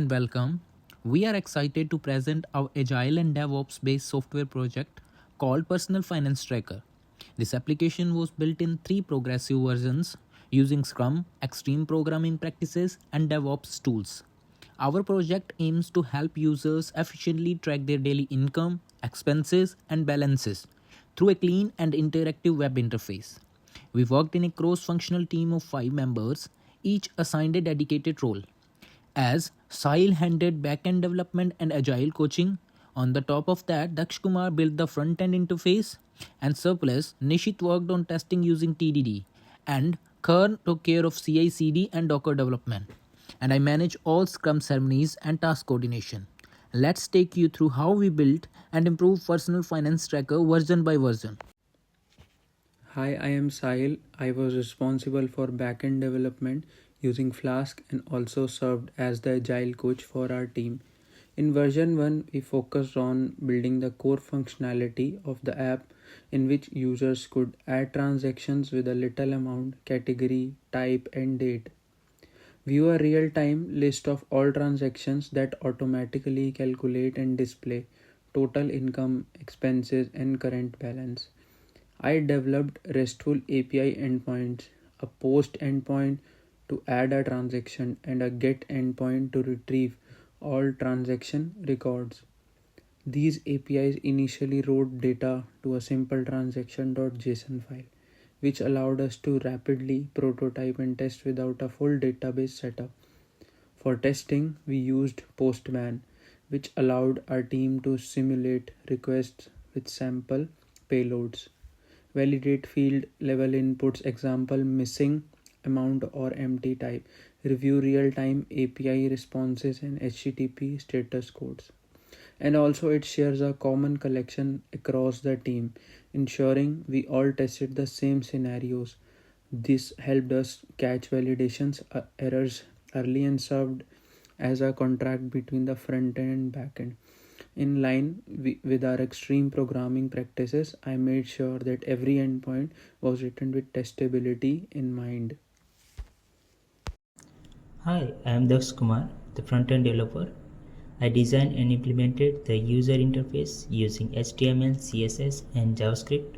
and welcome. We are excited to present our Agile and DevOps based software project called Personal Finance Tracker. This application was built in 3 progressive versions using Scrum, extreme programming practices, and DevOps tools. Our project aims to help users efficiently track their daily income, expenses, and balances through a clean and interactive web interface. We worked in a cross functional team of 5 members, each assigned a dedicated role. As Sahil handled backend development and agile coaching, on the top of that, Daksh Kumar built the front end interface, and surplus, Nishit worked on testing using TDD, and Kern took care of CI/CD and Docker development. And I manage all Scrum ceremonies and task coordination. Let's take you through how we built and improved Personal Finance Tracker version by version. Hi, I am Sahil. I was responsible for backend development using Flask and also served as the agile coach for our team. In version 1, we focused on building the core functionality of the app in which users could add transactions with a little amount, category, type, and date. View a real-time list of all transactions that automatically calculate and display total income, expenses, and current balance. I developed RESTful API endpoints, a post endpoint to add a transaction, and a get endpoint to retrieve all transaction records. These APIs initially wrote data to a simple transaction.json file, which allowed us to rapidly prototype and test without a full database setup. For testing, we used Postman, which allowed our team to simulate requests with sample payloads. Validate field level inputs, example missing amount or empty type. Review real-time API responses and HTTP status codes. And also it shares a common collection across the team, ensuring we all tested the same scenarios. This helped us catch validations errors early and served as a contract between the front end and back end. In line with our extreme programming practices, I made sure that every endpoint was written with testability in mind. Hi, I am Daksh Kumar, the front-end developer. I designed and implemented the user interface using HTML, CSS, and JavaScript.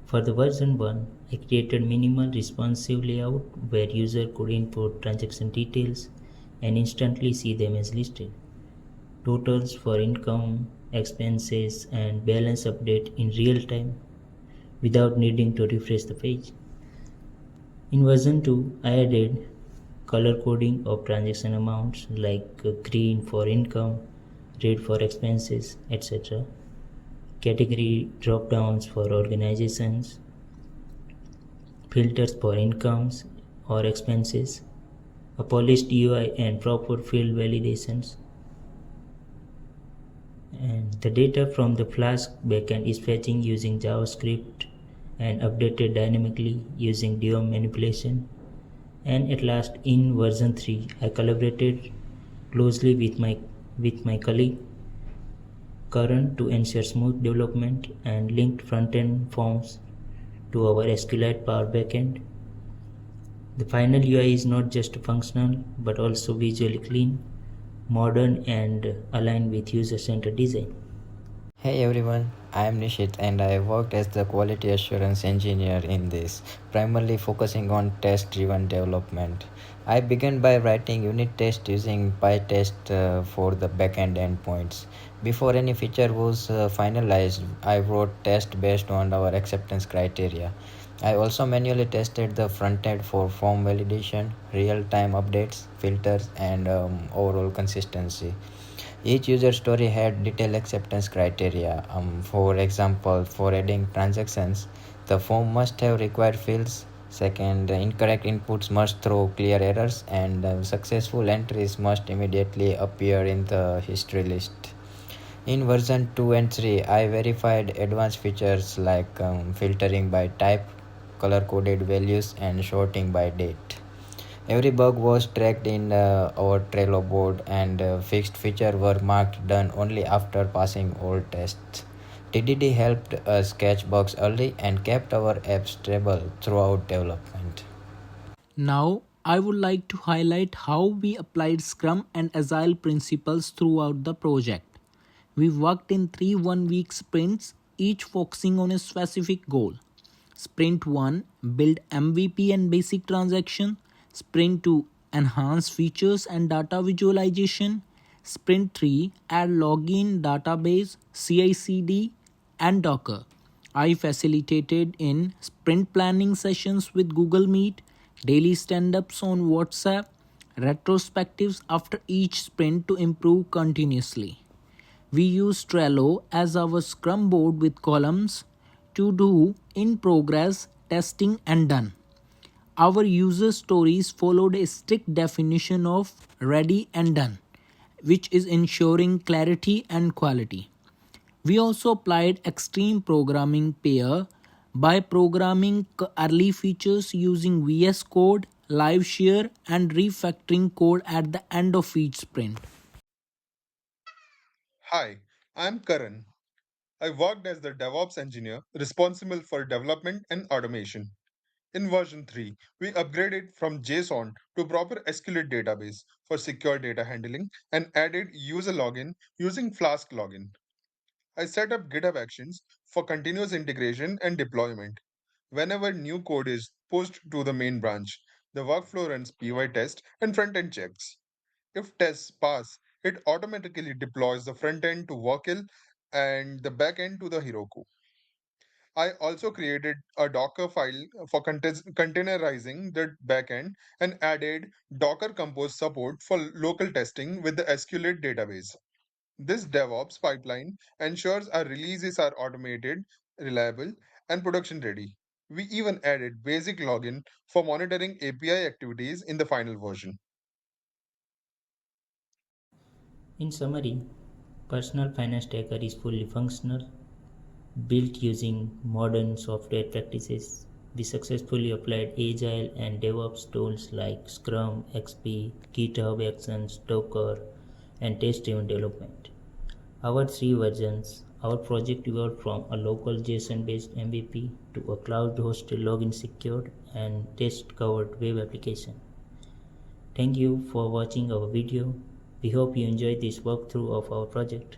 For the version 1, I created minimal responsive layout where user could input transaction details and instantly see them as listed. Totals for income, expenses, and balance update in real time without needing to refresh the page. In version 2, I added color coding of transaction amounts like green for income, red for expenses, etc. Category drop downs for organizations, filters for incomes or expenses, a polished UI and proper field validations. And the data from the Flask backend is fetching using JavaScript and updated dynamically using DOM manipulation. And at last, in version 3, I collaborated closely with my colleague Karan to ensure smooth development and linked front-end forms to our SQLite Power backend. The final UI is not just functional but also visually clean, modern, and aligned with user-centered design. Hey everyone, I am Nishit and I worked as the quality assurance engineer in this, primarily focusing on test-driven development. I began by writing unit tests using PyTest for the backend endpoints. Before any feature was finalized, I wrote tests based on our acceptance criteria. I also manually tested the front end for form validation, real-time updates, filters, and overall consistency. Each user story had detailed acceptance criteria. For example, for adding transactions, the form must have required fields. Second, incorrect inputs must throw clear errors, and successful entries must immediately appear in the history list. In version 2 and 3, I verified advanced features like filtering by type, color-coded values, and sorting by date. Every bug was tracked in our Trello board, and fixed features were marked done only after passing all tests. TDD helped us catch bugs early and kept our app stable throughout development. Now, I would like to highlight how we applied Scrum and Agile principles throughout the project. We worked in 3 1 week sprints, each focusing on a specific goal. Sprint 1 build MVP and basic transaction. Sprint 2 enhance features and data visualization. Sprint 3 add login database, CI/CD, and Docker. I facilitated in sprint planning sessions with Google Meet, daily stand ups on WhatsApp, retrospectives after each sprint to improve continuously. We use Trello as our Scrum board with columns to do in progress, testing, and done. Our user stories followed a strict definition of ready and done, which is ensuring clarity and quality. We also applied extreme programming pair by programming early features using VS Code, live share, and refactoring code at the end of each sprint. Hi, I'm Karan. I worked as the DevOps engineer responsible for development and automation. In version 3, we upgraded from JSON to proper SQLite database for secure data handling and added user login using Flask-Login. I set up GitHub Actions for continuous integration and deployment. Whenever new code is pushed to the main branch, the workflow runs PY test and front-end checks. If tests pass, it automatically deploys the front end to Workil and the back end to the Heroku. I also created a Docker file for containerizing the backend and added Docker Compose support for local testing with the SQLite database. This DevOps pipeline ensures our releases are automated, reliable, and production ready. We even added basic login for monitoring API activities in the final version. In summary, Personal Finance Tracker is fully functional, built using modern software practices. We successfully applied Agile and DevOps tools like Scrum, XP, GitHub Actions, Docker, and test-driven development. Our three versions, our project evolved from a local JSON-based MVP to a cloud-hosted login secured and test-covered web application. Thank you for watching our video. We hope you enjoyed this walkthrough of our project.